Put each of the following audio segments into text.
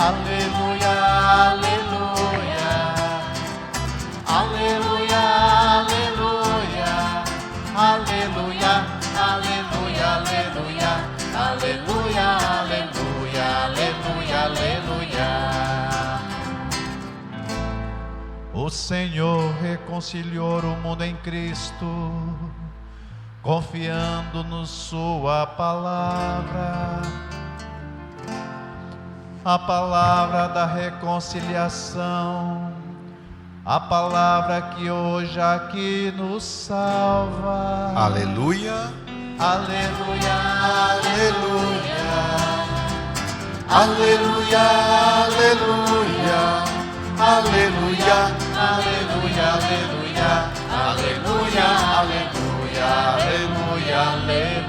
aleluia, aleluia, aleluia, aleluia, aleluia, aleluia, aleluia, aleluia, aleluia, aleluia. O Senhor reconciliou o mundo em Cristo, confiando-nos sua palavra, a palavra da reconciliação, a palavra que hoje aqui nos salva. Aleluia, aleluia, aleluia, aleluia, aleluia, aleluia, aleluia, aleluia, aleluia, aleluia, aleluia.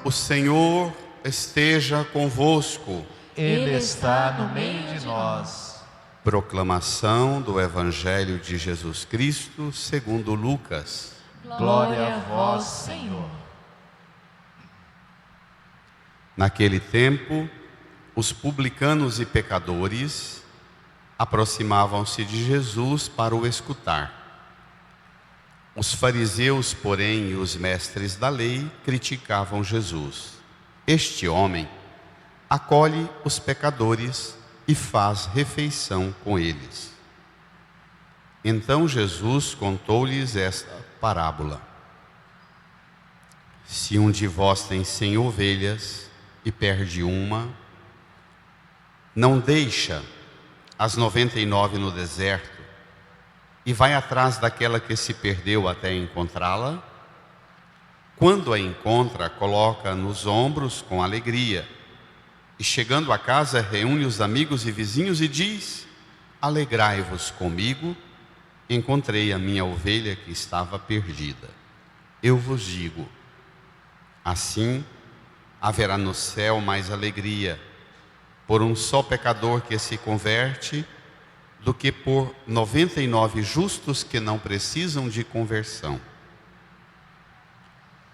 O Senhor esteja convosco. Ele está no meio de nós. Proclamação do Evangelho de Jesus Cristo segundo Lucas. Glória a vós, Senhor. Naquele tempo, os publicanos e pecadores aproximavam-se de Jesus para o escutar. Os fariseus, porém, e os mestres da lei criticavam Jesus. Este homem acolhe os pecadores e faz refeição com eles. Então Jesus contou-lhes esta parábola: se um de vós tem 100 ovelhas e perde uma, não deixa as 99 no deserto e vai atrás daquela que se perdeu até encontrá-la? Quando a encontra, coloca nos ombros com alegria, e chegando a casa, reúne os amigos e vizinhos e diz: alegrai-vos comigo, encontrei a minha ovelha que estava perdida. Eu vos digo, assim haverá no céu mais alegria por um só pecador que se converte do que por 99 justos que não precisam de conversão.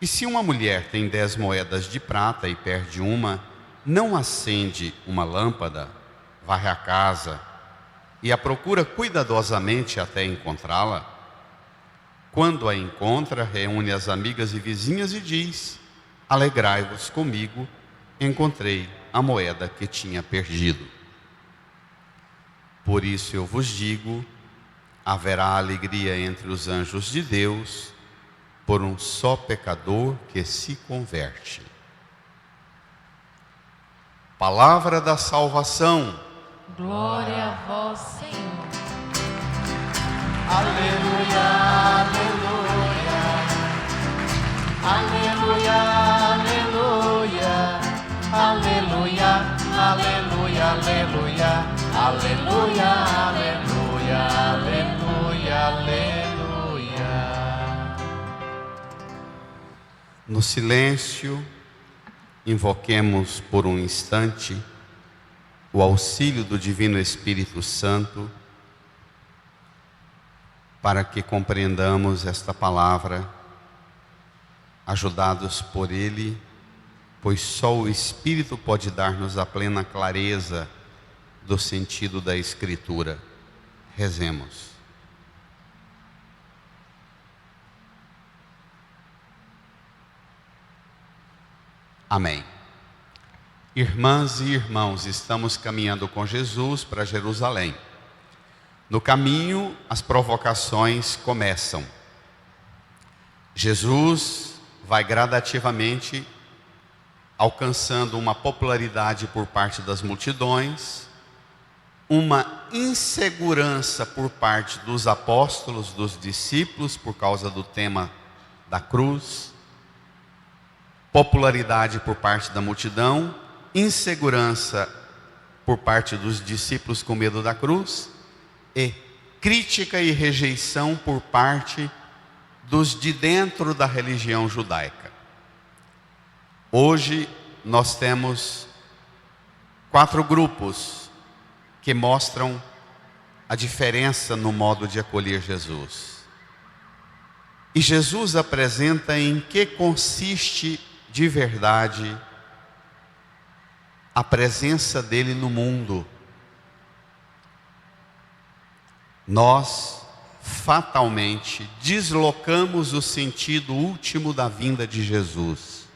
E se uma mulher tem 10 moedas de prata e perde uma, não acende uma lâmpada, varre a casa e a procura cuidadosamente até encontrá-la? Quando a encontra, reúne as amigas e vizinhas e diz: alegrai-vos comigo, encontrei a moeda que tinha perdido. Por isso eu vos digo, haverá alegria entre os anjos de Deus por um só pecador que se converte. Palavra da salvação. Glória a vós, Senhor. Aleluia, aleluia, aleluia, aleluia, aleluia, aleluia, aleluia, aleluia, aleluia, aleluia. No silêncio, invoquemos por um instante o auxílio do Divino Espírito Santo para que compreendamos esta palavra, ajudados por Ele, pois só o Espírito pode dar-nos a plena clareza do sentido da Escritura. Rezemos. Amém. Irmãs e irmãos, estamos caminhando com Jesus para Jerusalém. No caminho, as provocações começam. Jesus vai gradativamente alcançando uma popularidade por parte das multidões, uma insegurança por parte dos apóstolos, dos discípulos, por causa do tema da cruz, popularidade por parte da multidão, insegurança por parte dos discípulos com medo da cruz e crítica e rejeição por parte dos de dentro da religião judaica. Hoje nós temos 4 grupos que mostram a diferença no modo de acolher Jesus. E Jesus apresenta em que consiste de verdade a presença dele no mundo, nós fatalmente deslocamos o sentido último da vinda de Jesus.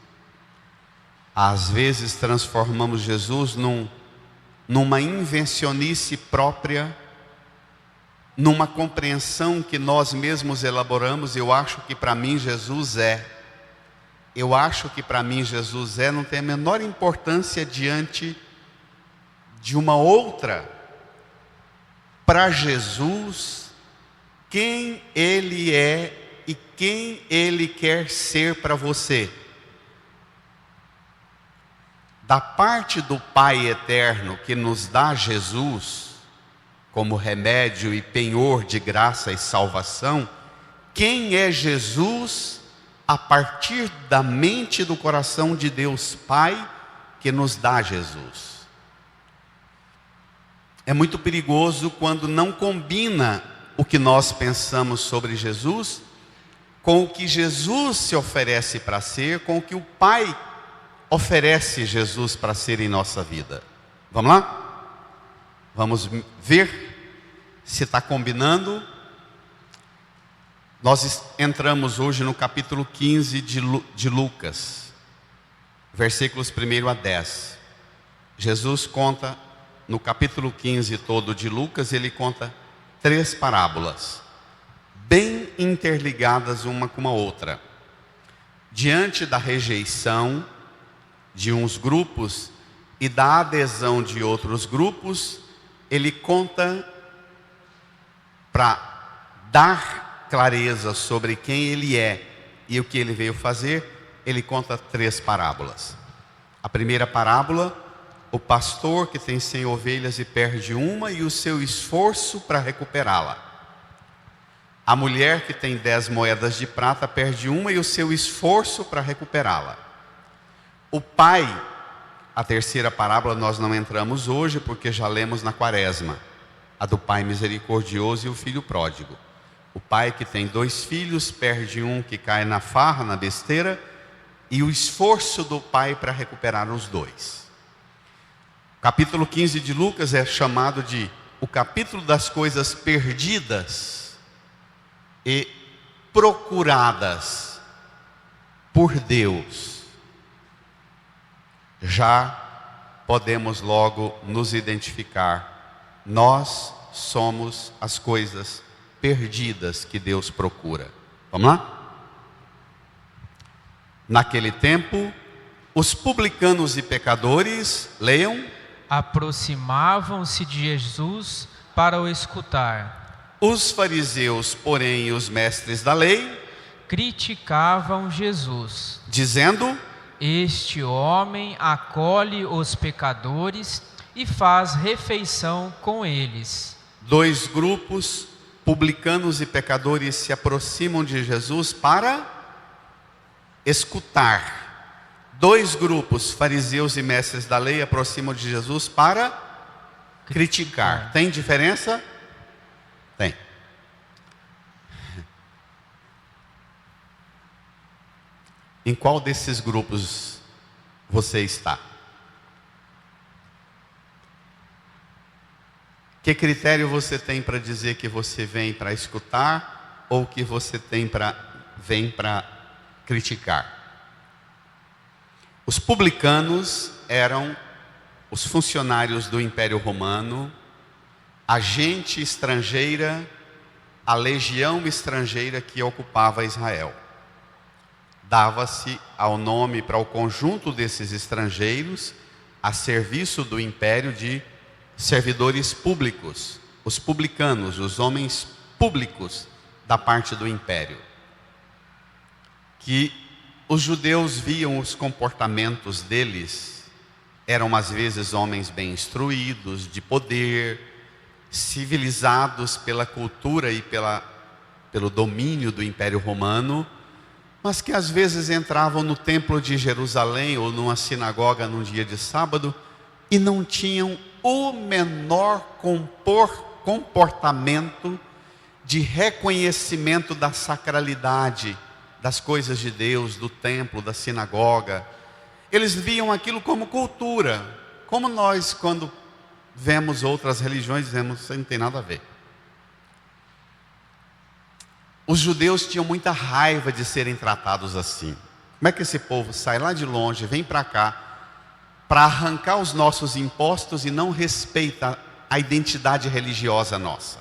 Às vezes transformamos Jesus numa invencionice própria, numa compreensão que nós mesmos elaboramos. Eu acho que para mim Jesus é. Eu acho que para mim Jesus é, não tem a menor importância diante de uma outra. Para Jesus, quem Ele é e quem Ele quer ser para você. Da parte do Pai eterno que nos dá Jesus, como remédio e penhor de graça e salvação, quem é Jesus a partir da mente e do coração de Deus Pai que nos dá Jesus? É muito perigoso quando não combina o que nós pensamos sobre Jesus com o que Jesus se oferece para ser, com o que o Pai oferece Jesus para ser em nossa vida. Vamos lá? Vamos ver se está combinando. Nós entramos hoje no capítulo 15 de Lucas, versículos 1 a 10. Jesus conta, no capítulo 15 todo de Lucas, ele conta 3 parábolas, bem interligadas uma com a outra. Diante da rejeição de uns grupos e da adesão de outros grupos, ele conta, para dar clareza sobre quem ele é e o que ele veio fazer, ele conta 3 parábolas. A primeira parábola, o pastor que tem 100 ovelhas e perde uma e o seu esforço para recuperá-la. A mulher que tem 10 moedas de prata perde uma e o seu esforço para recuperá-la. O pai, a terceira parábola nós não entramos hoje porque já lemos na quaresma, a do pai misericordioso e o filho pródigo. O pai que tem 2 filhos perde um que cai na farra, na besteira, e o esforço do pai para recuperar os 2. O capítulo 15 de Lucas é chamado de o capítulo das coisas perdidas e procuradas por Deus. Já podemos logo nos identificar. Nós somos as coisas perdidas que Deus procura. Vamos lá? Naquele tempo, os publicanos e pecadores, leiam, aproximavam-se de Jesus para o escutar. Os fariseus, porém, e os mestres da lei, criticavam Jesus, dizendo: este homem acolhe os pecadores e faz refeição com eles. 2 grupos, publicanos e pecadores, se aproximam de Jesus para escutar. 2 grupos, fariseus e mestres da lei, aproximam de Jesus para criticar. Tem diferença? Tem. Em qual desses grupos você está? Que critério você tem para dizer que você vem para escutar ou que você vem para criticar? Os publicanos eram os funcionários do Império Romano, a gente estrangeira, a legião estrangeira que ocupava Israel. Dava-se ao nome para o conjunto desses estrangeiros, a serviço do império, de servidores públicos, os publicanos, os homens públicos da parte do império. Que os judeus viam os comportamentos deles, eram às vezes homens bem instruídos, de poder, civilizados pela cultura e pelo domínio do Império Romano, mas que às vezes entravam no templo de Jerusalém ou numa sinagoga num dia de sábado e não tinham o menor comportamento de reconhecimento da sacralidade das coisas de Deus, do templo, da sinagoga. Eles viam aquilo como cultura, Como nós, quando vemos outras religiões, dizemos, isso não tem nada a ver. Os judeus tinham muita raiva de serem tratados assim. Como é que esse povo sai lá de longe, vem para cá, para arrancar os nossos impostos e não respeita a identidade religiosa nossa?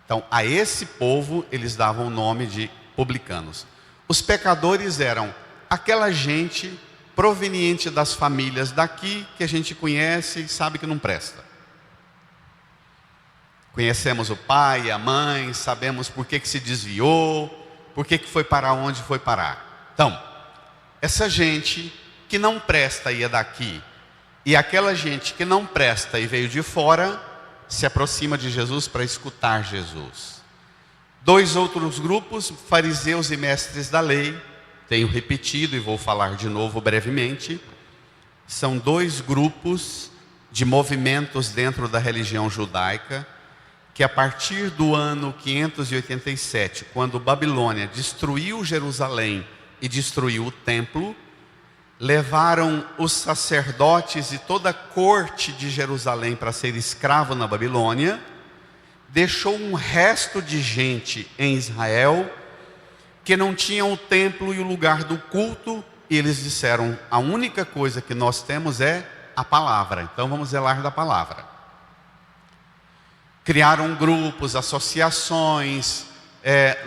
Então, a esse povo, eles davam o nome de publicanos. Os pecadores eram aquela gente proveniente das famílias daqui, que a gente conhece e sabe que não presta. Conhecemos o pai, a mãe, sabemos por que se desviou, por que foi para onde foi parar. Então, essa gente que não presta ia daqui, e aquela gente que não presta e veio de fora, se aproxima de Jesus para escutar Jesus. Dois outros grupos, fariseus e mestres da lei, tenho repetido e vou falar de novo brevemente, são dois grupos de movimentos dentro da religião judaica, que a partir do ano 587, quando Babilônia destruiu Jerusalém e destruiu o templo, levaram os sacerdotes e toda a corte de Jerusalém para ser escravo na Babilônia, deixou um resto de gente em Israel que não tinham o templo e o lugar do culto, e eles disseram, a única coisa que nós temos é a palavra, então vamos zelar da palavra. Criaram grupos, associações,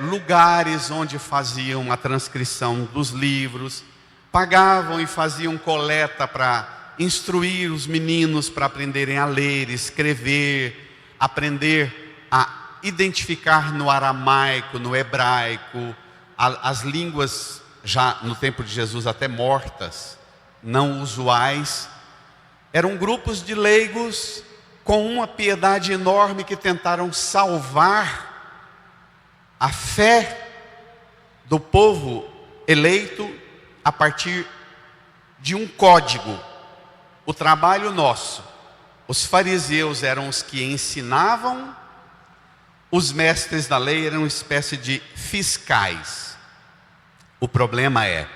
lugares onde faziam a transcrição dos livros, pagavam e faziam coleta para instruir os meninos para aprenderem a ler, escrever, aprender a identificar no aramaico, no hebraico, as línguas já no tempo de Jesus até mortas, não usuais. Eram grupos de leigos com uma piedade enorme que tentaram salvar a fé do povo eleito a partir de um código. O trabalho nosso, os fariseus eram os que ensinavam, os mestres da lei eram uma espécie de fiscais. O problema é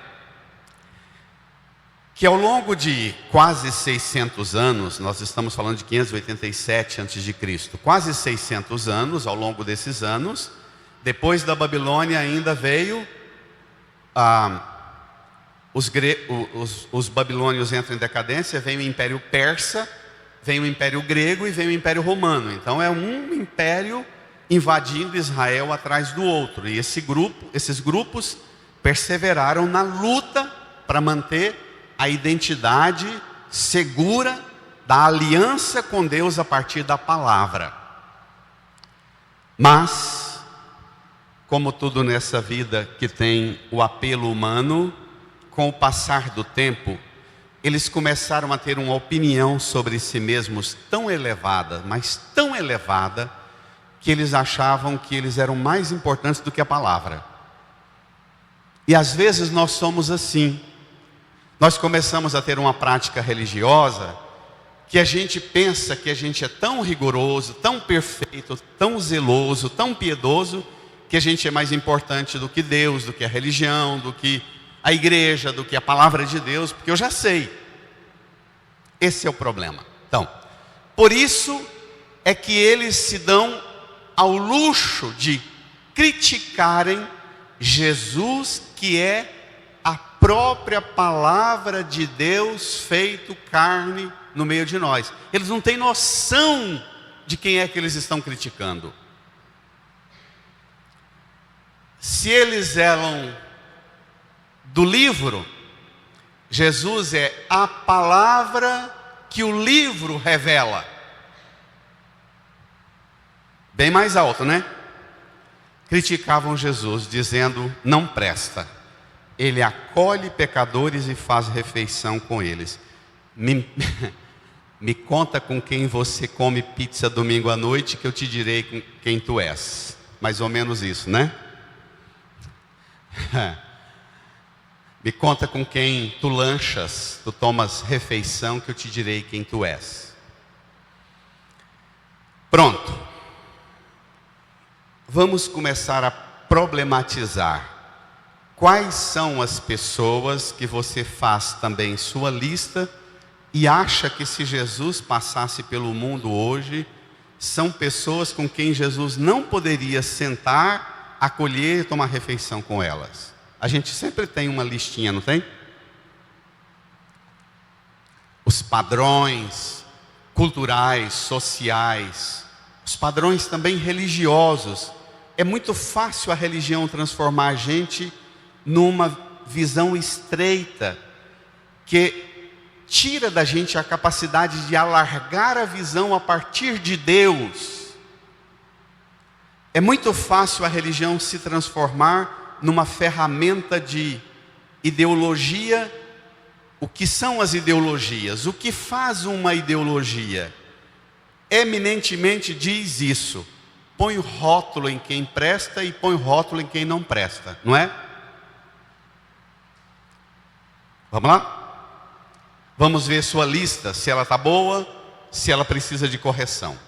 que ao longo de quase 600 anos, nós estamos falando de 587 a.C., quase 600 anos, ao longo desses anos, depois da Babilônia ainda veio, os babilônios entram em decadência, vem o Império Persa, vem o Império Grego e vem o Império Romano. Então é um império invadindo Israel atrás do outro. E esses grupos perseveraram na luta para manter a identidade segura da aliança com Deus a partir da palavra. Mas, como tudo nessa vida que tem o apelo humano, com o passar do tempo, eles começaram a ter uma opinião sobre si mesmos tão elevada, mas tão elevada, que eles achavam que eles eram mais importantes do que a palavra. E às vezes nós somos assim. Nós começamos a ter uma prática religiosa que a gente pensa que a gente é tão rigoroso, tão perfeito, tão zeloso, tão piedoso, que a gente é mais importante do que Deus, do que a religião, do que a igreja, do que a palavra de Deus, porque eu já sei. Esse é o problema. Então, por isso é que eles se dão ao luxo de criticarem Jesus, que é a própria palavra de Deus feito carne no meio de nós. Eles não têm noção de quem é que eles estão criticando. Se eles eram do livro, Jesus é a palavra que o livro revela. Bem mais alto, né? Criticavam Jesus, dizendo, não presta. Ele acolhe pecadores e faz refeição com eles. Me conta com quem você come pizza domingo à noite, que eu te direi quem tu és. Mais ou menos isso, né? Me conta com quem tu lanchas, tu tomas refeição, que eu te direi quem tu és. Pronto. Vamos começar a problematizar. Quais são as pessoas que você faz também sua lista e acha que se Jesus passasse pelo mundo hoje, são pessoas com quem Jesus não poderia sentar, acolher e tomar refeição com elas. A gente sempre tem uma listinha, não tem? Os padrões culturais, sociais, os padrões também religiosos. É muito fácil a religião transformar a gente numa visão estreita, que tira da gente a capacidade de alargar a visão a partir de Deus. É muito fácil a religião se transformar numa ferramenta de ideologia. O que são as ideologias? O que faz uma ideologia? Eminentemente diz isso: põe rótulo em quem presta e põe rótulo em quem não presta, não é? Vamos lá? Vamos ver sua lista, se ela está boa, se ela precisa de correção.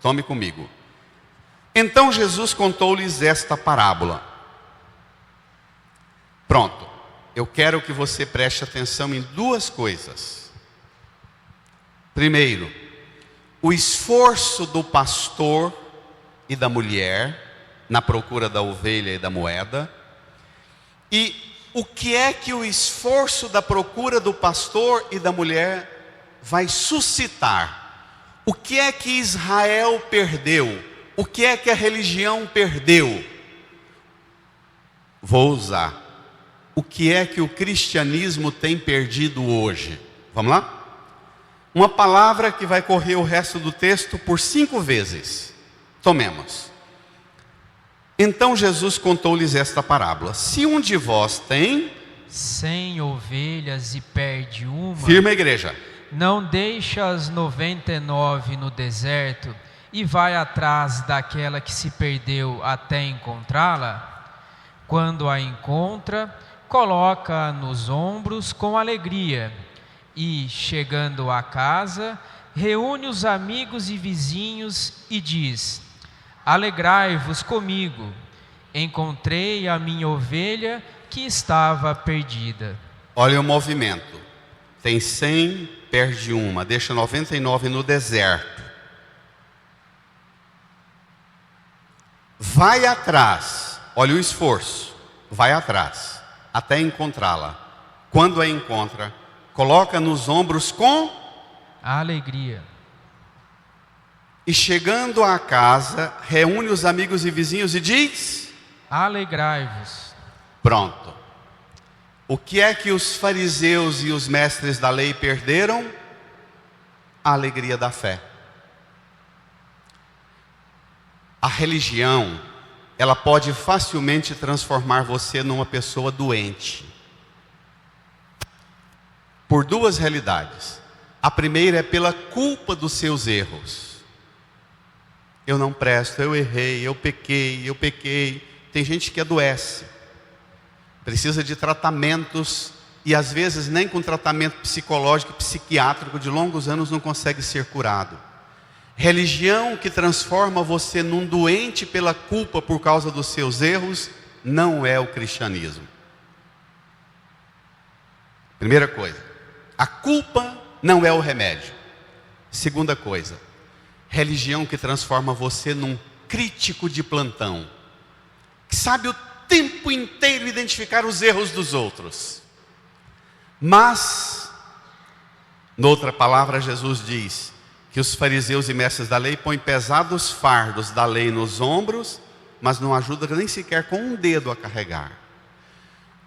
Tome comigo. Então Jesus contou-lhes esta parábola. Pronto. Eu quero que você preste atenção em duas coisas. Primeiro, o esforço do pastor e da mulher na procura da ovelha e da moeda. E o que é que o esforço da procura do pastor e da mulher vai suscitar? O que é que Israel perdeu? O que é que a religião perdeu? Vou usar. O que é que o cristianismo tem perdido hoje? Vamos lá? Uma palavra que vai correr o resto do texto por 5 vezes. Tomemos. Então Jesus contou-lhes esta parábola: se um de vós tem 100 ovelhas e perde uma, firma a igreja, não deixa as 99 no deserto e vai atrás daquela que se perdeu até encontrá-la? Quando a encontra, coloca-a nos ombros com alegria e, chegando a casa, reúne os amigos e vizinhos e diz: alegrai-vos comigo, encontrei a minha ovelha que estava perdida. Olha o movimento. Tem 100, perde uma, deixa 99 no deserto. Vai atrás, olha o esforço, vai atrás, até encontrá-la. Quando a encontra, coloca nos ombros com alegria. E chegando à casa, reúne os amigos e vizinhos e diz: alegrai-vos. Pronto. O que é que os fariseus e os mestres da lei perderam? A alegria da fé. A religião, ela pode facilmente transformar você numa pessoa doente. Por duas realidades. A primeira é pela culpa dos seus erros. Eu não presto, eu errei, eu pequei. Tem gente que adoece. Precisa de tratamentos e às vezes nem com tratamento psicológico e psiquiátrico de longos anos não consegue ser curado. Religião que transforma você num doente pela culpa por causa dos seus erros não é o cristianismo. Primeira coisa, a culpa não é o remédio. Segunda coisa, religião que transforma você num crítico de plantão, que sabe o tempo inteiro identificar os erros dos outros. Mas, noutra palavra, Jesus diz que os fariseus e mestres da lei põem pesados fardos da lei nos ombros, mas não ajudam nem sequer com um dedo a carregar.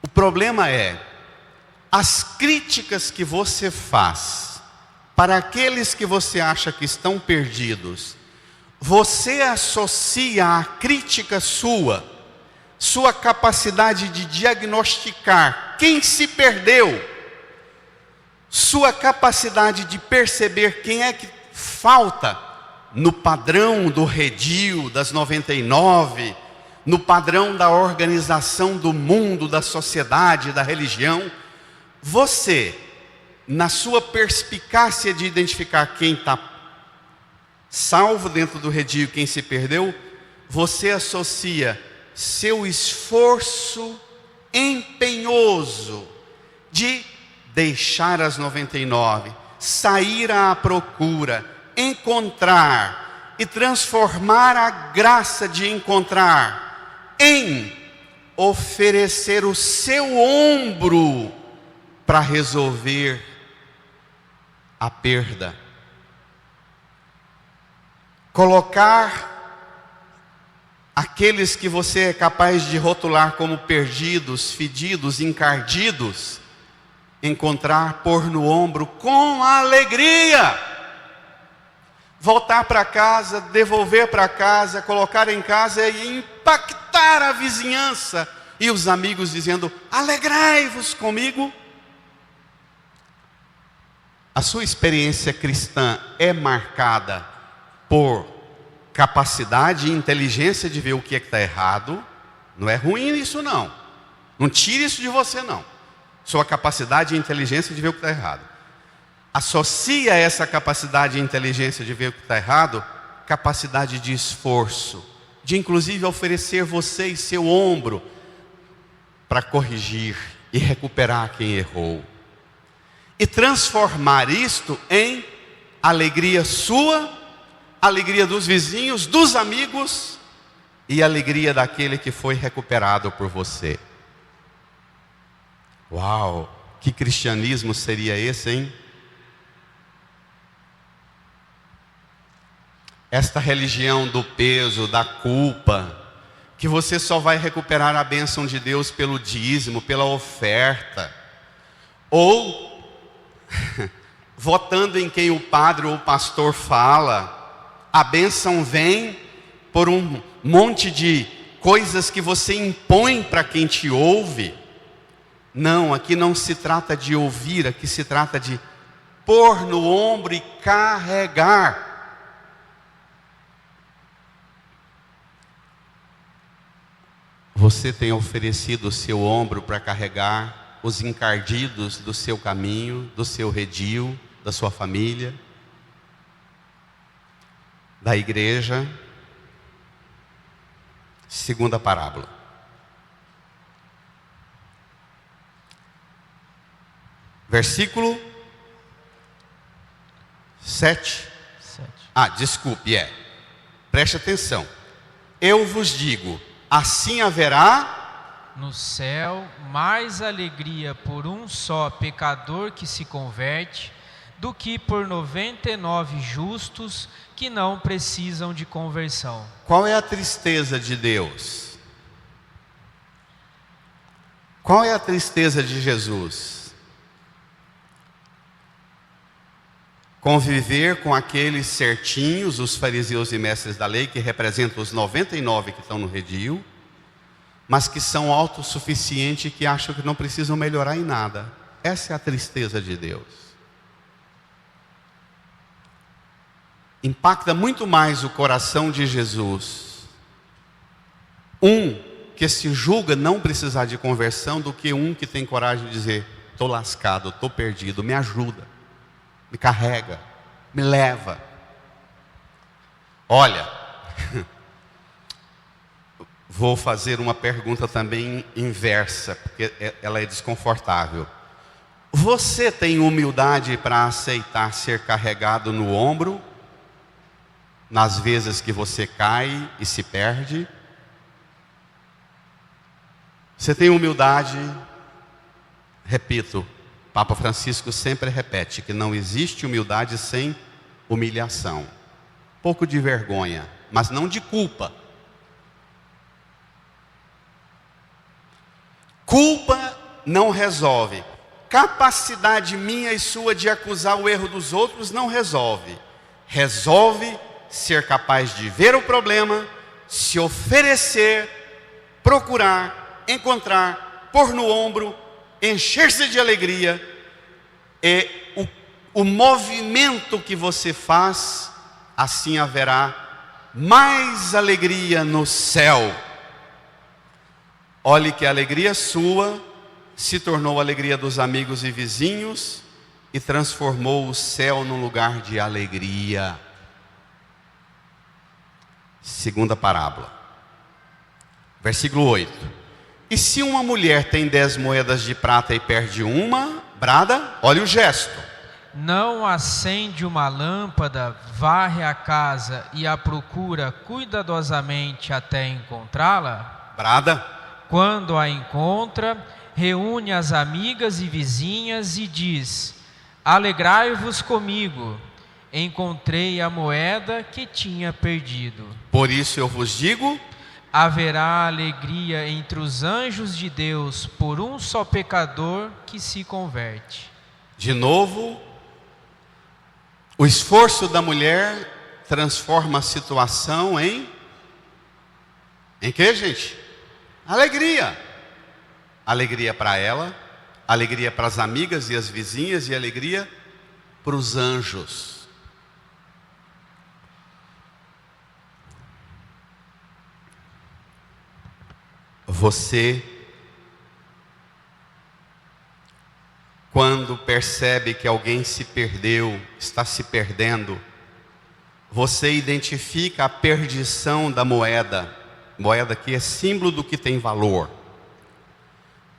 O problema é, as críticas que você faz para aqueles que você acha que estão perdidos, você associa à crítica sua capacidade de diagnosticar quem se perdeu, sua capacidade de perceber quem é que falta no padrão do redil, das 99, no padrão da organização do mundo, da sociedade, da religião. Você, na sua perspicácia de identificar quem está salvo dentro do redil, quem se perdeu, você associa seu esforço empenhoso de deixar as 99, sair à procura, encontrar e transformar a graça de encontrar em oferecer o seu ombro para resolver a perda. Colocar aqueles que você é capaz de rotular como perdidos, fedidos, encardidos, encontrar, pôr no ombro com alegria. Voltar para casa, devolver para casa, colocar em casa e impactar a vizinhança e os amigos dizendo: alegrai-vos comigo. A sua experiência cristã é marcada por capacidade e inteligência de ver o que é que está errado. Não é ruim isso não. Não tire isso de você não. Sua capacidade e inteligência de ver o que está errado. Associa essa capacidade e inteligência de ver o que está errado, capacidade de esforço, de inclusive oferecer você e seu ombro para corrigir e recuperar quem errou. E transformar isto em alegria sua, alegria dos vizinhos, dos amigos e alegria daquele que foi recuperado por você. Uau, que cristianismo seria esse, hein? Esta religião do peso, da culpa, que você só vai recuperar a bênção de Deus pelo dízimo, pela oferta, ou votando em quem o padre ou o pastor fala. A bênção vem por um monte de coisas que você impõe para quem te ouve. Não, aqui não se trata de ouvir, aqui se trata de pôr no ombro e carregar. Você tem oferecido o seu ombro para carregar os encardidos do seu caminho, do seu redil, da sua família, da igreja? Segunda parábola. Versículo 7. Preste atenção. Eu vos digo, assim haverá no céu mais alegria por um só pecador que se converte, do que por 99 justos que não precisam de conversão. Qual é a tristeza de Deus? Qual é a tristeza de Jesus? Conviver com aqueles certinhos, os fariseus e mestres da lei, que representam os 99 que estão no redil, mas que são autossuficientes e que acham que não precisam melhorar em nada. Essa é a tristeza de Deus. Impacta muito mais o coração de Jesus um que se julga não precisar de conversão do que um que tem coragem de dizer: estou lascado, estou perdido, me ajuda, me carrega, me leva. Olha, vou fazer uma pergunta também inversa, porque ela é desconfortável. Você tem humildade para aceitar ser carregado no ombro nas vezes que você cai e se perde? Você tem humildade? Repito, Papa Francisco sempre repete que não existe humildade sem humilhação. Pouco de vergonha, mas não de culpa. Culpa não resolve. Capacidade minha e sua de acusar o erro dos outros não resolve. Resolve ser capaz de ver o problema, se oferecer, procurar, encontrar, pôr no ombro, encher-se de alegria. E o movimento que você faz, assim haverá mais alegria no céu. Olhe que a alegria sua se tornou a alegria dos amigos e vizinhos e transformou o céu num lugar de alegria. Segunda parábola, versículo 8. E se uma mulher tem 10 moedas de prata e perde uma, brada, olha o gesto: não acende uma lâmpada, varre a casa e a procura cuidadosamente até encontrá-la? Brada. Quando a encontra, reúne as amigas e vizinhas e diz: alegrai-vos comigo, encontrei a moeda que tinha perdido. Por isso eu vos digo: haverá alegria entre os anjos de Deus por um só pecador que se converte. De novo, o esforço da mulher transforma a situação em quê, gente? Alegria. Alegria para ela, alegria para as amigas e as vizinhas e alegria para os anjos. Você, quando percebe que alguém se perdeu, está se perdendo, você identifica a perdição da moeda, moeda que é símbolo do que tem valor.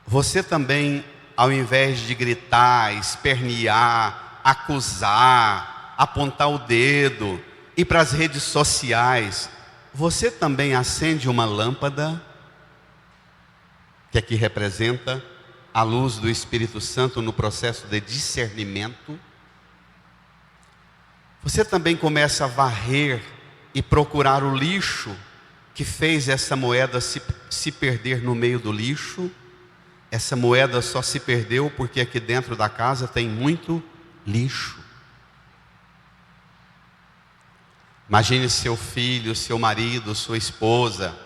Você também, ao invés de gritar, espernear, acusar, apontar o dedo, ir para as redes sociais, você também acende uma lâmpada, que aqui representa a luz do Espírito Santo no processo de discernimento. Você também começa a varrer e procurar o lixo que fez essa moeda se perder no meio do lixo. Essa moeda só se perdeu porque aqui dentro da casa tem muito lixo. Imagine seu filho, seu marido, sua esposa,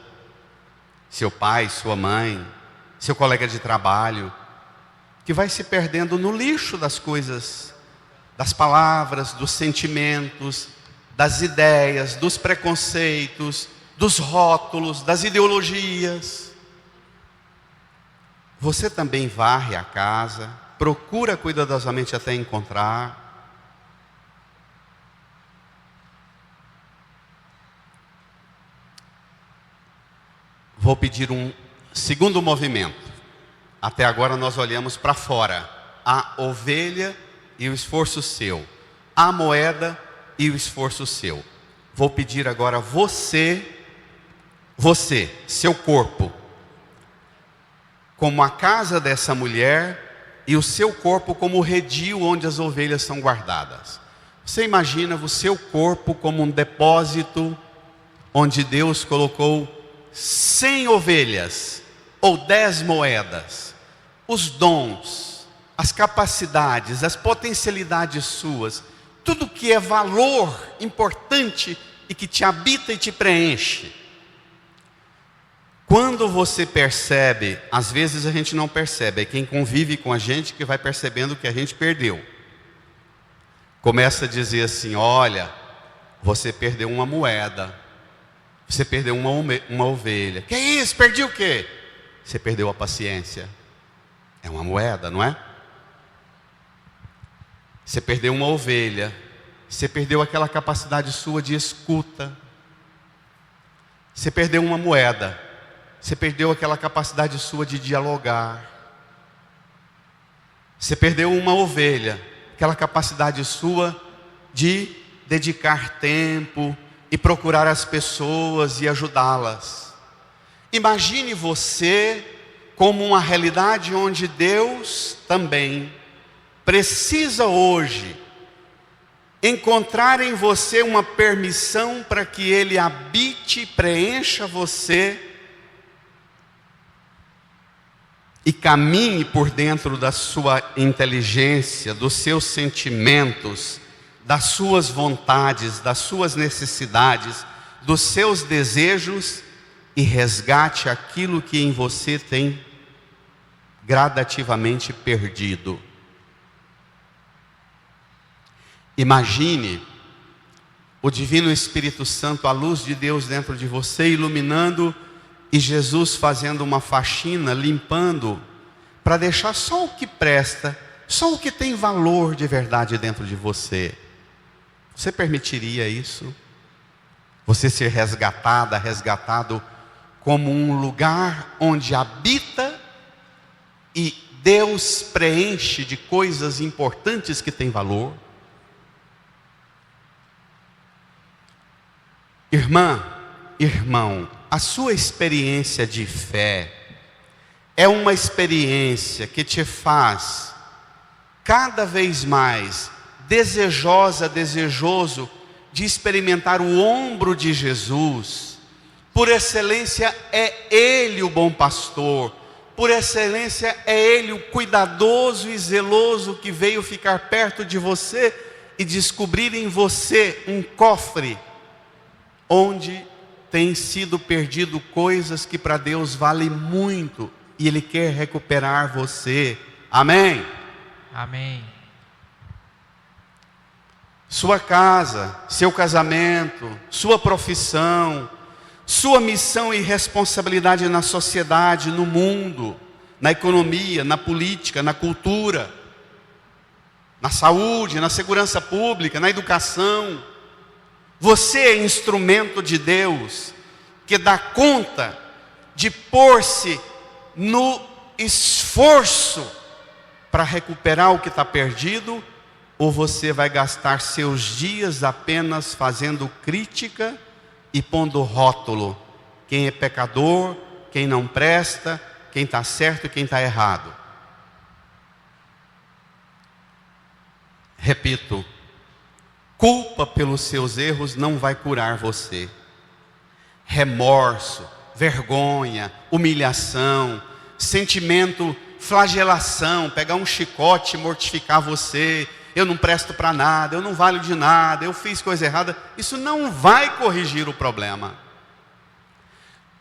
seu pai, sua mãe, seu colega de trabalho, que vai se perdendo no lixo das coisas, das palavras, dos sentimentos, das ideias, dos preconceitos, dos rótulos, das ideologias. Você também varre a casa, procura cuidadosamente até encontrar. Vou pedir um segundo movimento. Até agora nós olhamos para fora. A ovelha e o esforço seu. A moeda e o esforço seu. Vou pedir agora você, seu corpo, como a casa dessa mulher e o seu corpo como o redil onde as ovelhas são guardadas. Você imagina o seu corpo como um depósito onde Deus colocou 100 ovelhas ou 10 moedas, os dons, as capacidades, as potencialidades suas, tudo que é valor importante e que te habita e te preenche. Quando você percebe, às vezes a gente não percebe, é quem convive com a gente que vai percebendo que a gente perdeu. Começa a dizer assim: olha, você perdeu uma moeda, você perdeu uma ovelha. Que isso? Perdi o quê? Você perdeu a paciência. É uma moeda, não é? Você perdeu uma ovelha. Você perdeu aquela capacidade sua de escuta. Você perdeu uma moeda. Você perdeu aquela capacidade sua de dialogar. Você perdeu uma ovelha, aquela capacidade sua de dedicar tempo e procurar as pessoas e ajudá-las. Imagine você como uma realidade onde Deus também precisa hoje encontrar em você uma permissão para que Ele habite e preencha você e caminhe por dentro da sua inteligência, dos seus sentimentos, das suas vontades, das suas necessidades, dos seus desejos e resgate aquilo que em você tem gradativamente perdido. Imagine o Divino Espírito Santo, a luz de Deus dentro de você, iluminando, e Jesus fazendo uma faxina, limpando, para deixar só o que presta, só o que tem valor de verdade dentro de você. Você permitiria isso? Você ser resgatada, resgatado como um lugar onde habita e Deus preenche de coisas importantes que têm valor. Irmã, irmão, a sua experiência de fé é uma experiência que te faz cada vez mais desejoso de experimentar o ombro de Jesus. Por excelência é Ele o bom pastor, por excelência é Ele o cuidadoso e zeloso que veio ficar perto de você e descobrir em você um cofre onde tem sido perdido coisas que para Deus vale muito, e Ele quer recuperar você. Amém? Amém. Sua casa, seu casamento, sua profissão, sua missão e responsabilidade na sociedade, no mundo, na economia, na política, na cultura, na saúde, na segurança pública, na educação. Você é instrumento de Deus que dá conta de pôr-se no esforço para recuperar o que está perdido, ou você vai gastar seus dias apenas fazendo crítica e pondo rótulo: quem é pecador, quem não presta, quem está certo e quem está errado. Repito, culpa pelos seus erros não vai curar você. Remorso, vergonha, humilhação, sentimento, flagelação, pegar um chicote e mortificar você: eu não presto para nada, eu não valho de nada, eu fiz coisa errada. Isso não vai corrigir o problema.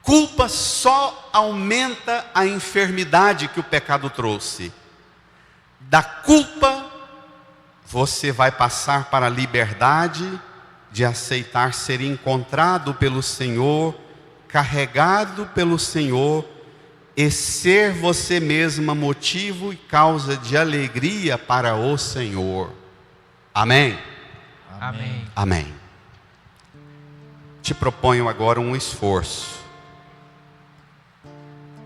Culpa só aumenta a enfermidade que o pecado trouxe. Da culpa você vai passar para a liberdade de aceitar ser encontrado pelo Senhor, carregado pelo Senhor, e ser você mesma motivo e causa de alegria para o Senhor. Amém? Amém. Amém. Te proponho agora um esforço.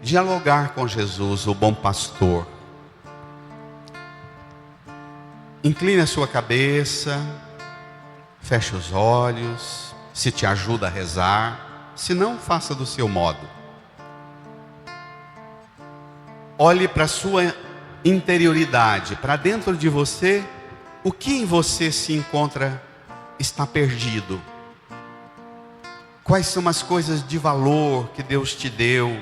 Dialogar com Jesus, o bom pastor. Incline a sua cabeça, feche os olhos, se te ajuda a rezar, se não, faça do seu modo. Olhe para a sua interioridade, para dentro de você. O que em você se encontra está perdido? Quais são as coisas de valor que Deus te deu?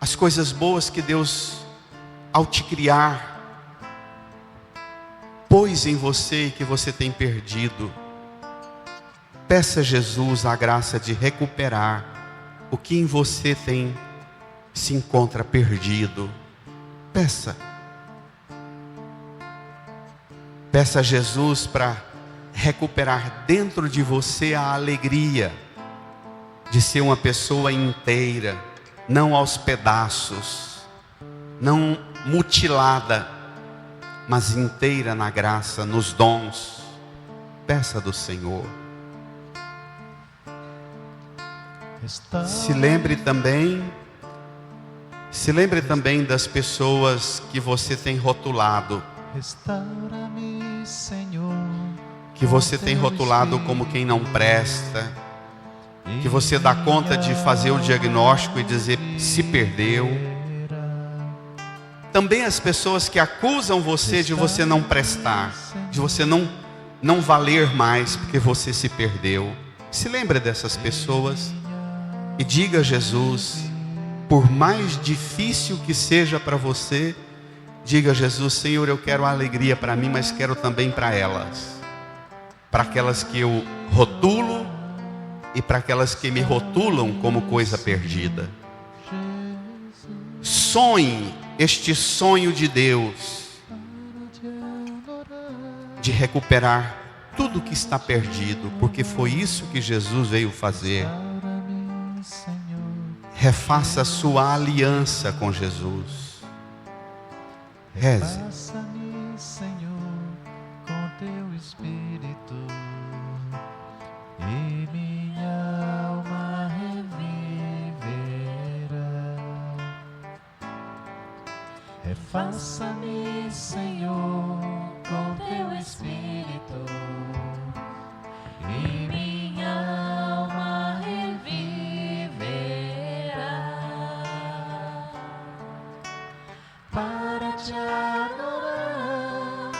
As coisas boas que Deus, ao te criar, pôs em você e que você tem perdido. Peça a Jesus a graça de recuperar o que em você se encontra perdido. Peça. Peça a Jesus para recuperar dentro de você a alegria de ser uma pessoa inteira, não aos pedaços, não mutilada, mas inteira na graça, nos dons. Peça do Senhor. Se lembre também das pessoas que você tem rotulado, Restaura-me, Senhor, que você tem rotulado como quem não presta, que você dá conta de fazer o diagnóstico e dizer se perdeu. Também as pessoas que acusam você de você não prestar, de você não valer mais porque você se perdeu. Se lembre dessas pessoas e diga a Jesus, por mais difícil que seja para você, diga a Jesus: Senhor, eu quero a alegria para mim, mas quero também para elas. Para aquelas que eu rotulo e para aquelas que me rotulam como coisa perdida. Sonhe este sonho de Deus, de recuperar tudo que está perdido, porque foi isso que Jesus veio fazer. Refaça a sua aliança com Jesus. Reze. Faça-me, Senhor, com teu Espírito, e minha alma reviverá. Refaça-me, Senhor, com teu Espírito, e minha alma reviverá para te adorar,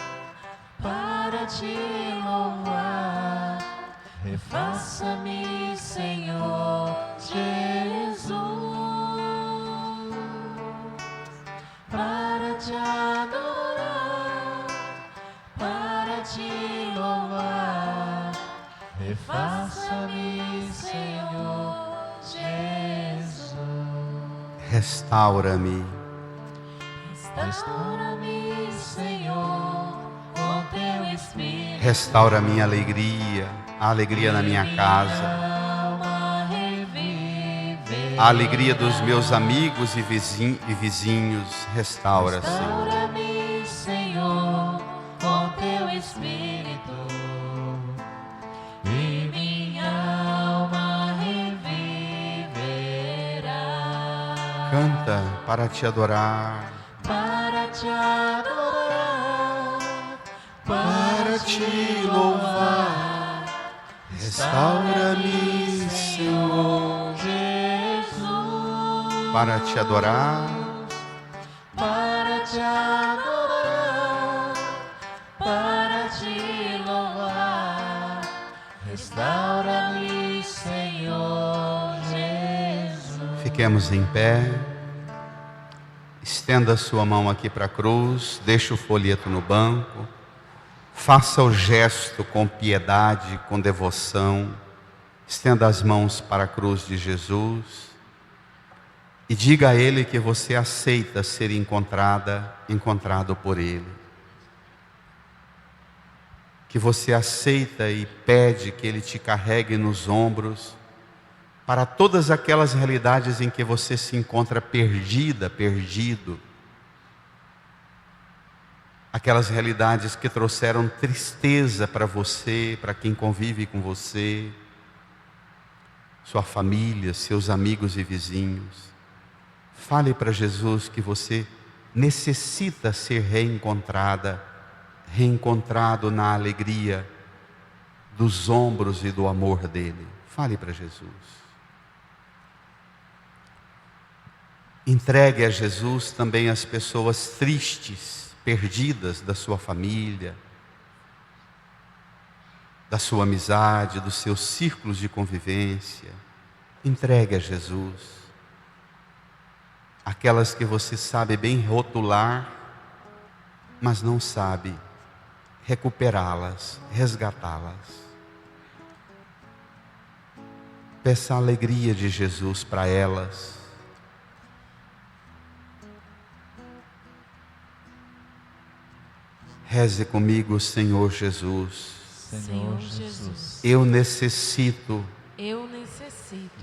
para te louvar. Refaça-me, Senhor Jesus, para te adorar, para te louvar. Refaça-me, Senhor Jesus. Restaura-me. Restaura-me, Senhor, com teu Espírito. Restaura a minha alegria, a alegria na minha casa, a alegria dos meus amigos e vizinhos. Restaura, Senhor. Restaura-me, Senhor, com teu Espírito, e minha alma reviverá. Canta para te adorar, Para te adorar, para te louvar. Restaura-me, Senhor, Jesus, para te adorar, para te adorar, para te louvar. Restaura-me, Senhor Jesus. Fiquemos em pé. Estenda a sua mão aqui para a cruz, deixa o folheto no banco, faça o gesto com piedade, com devoção, estenda as mãos para a cruz de Jesus e diga a Ele que você aceita ser encontrado por Ele, que você aceita e pede que Ele te carregue nos ombros para todas aquelas realidades em que você se encontra perdida, perdido. Aquelas realidades que trouxeram tristeza para você, para quem convive com você, sua família, seus amigos e vizinhos. Fale para Jesus que você necessita ser reencontrado na alegria dos ombros e do amor dele. Fale para Jesus. Entregue a Jesus também as pessoas tristes, perdidas da sua família, da sua amizade, dos seus círculos de convivência. Entregue a Jesus aquelas que você sabe bem rotular, mas não sabe recuperá-las, resgatá-las. Peça a alegria de Jesus para elas. Reze comigo, Senhor Jesus. Senhor Jesus, Eu necessito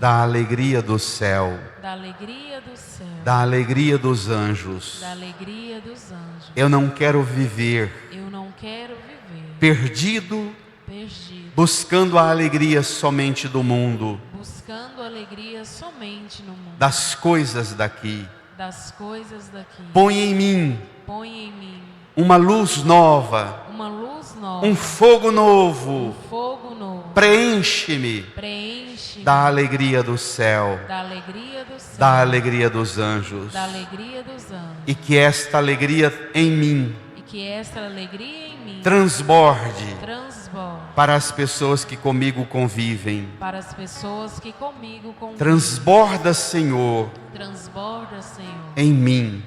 da alegria do céu, da alegria do céu, da alegria dos anjos. da alegria dos anjos. Eu não quero viver Eu não quero viver perdido, perdido, buscando a alegria somente do mundo, buscando alegria somente no mundo, das coisas daqui. das coisas daqui. Põe em mim Põe em mim uma luz nova, uma luz nova, um fogo novo. fogo novo. Preenche-me Preenche da alegria do céu, da alegria do céu, da alegria dos anjos. da alegria dos anjos. E que esta alegria em mim E que esta alegria em mim transborde transborde para as pessoas que comigo convivem. para as pessoas que comigo convivem. Transborda, Senhor, Transborda, Senhor, em mim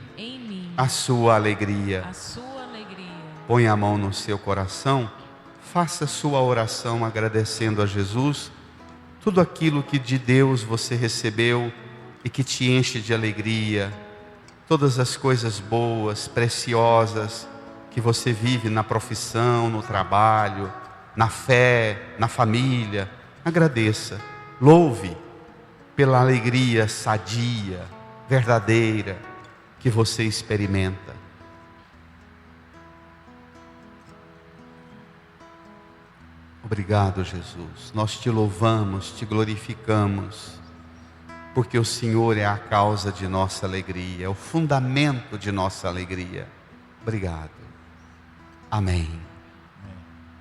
a a sua alegria. sua alegria. Põe a mão no seu coração, faça sua oração agradecendo a Jesus tudo aquilo que de Deus você recebeu e que te enche de alegria, todas as coisas boas, preciosas que você vive na profissão, no trabalho, na fé, na família. Agradeça, louve pela alegria sadia, verdadeira que você experimenta. Obrigado, Jesus. Nós te louvamos, te glorificamos porque o Senhor é a causa de nossa alegria, é o fundamento de nossa alegria. Obrigado. Amém.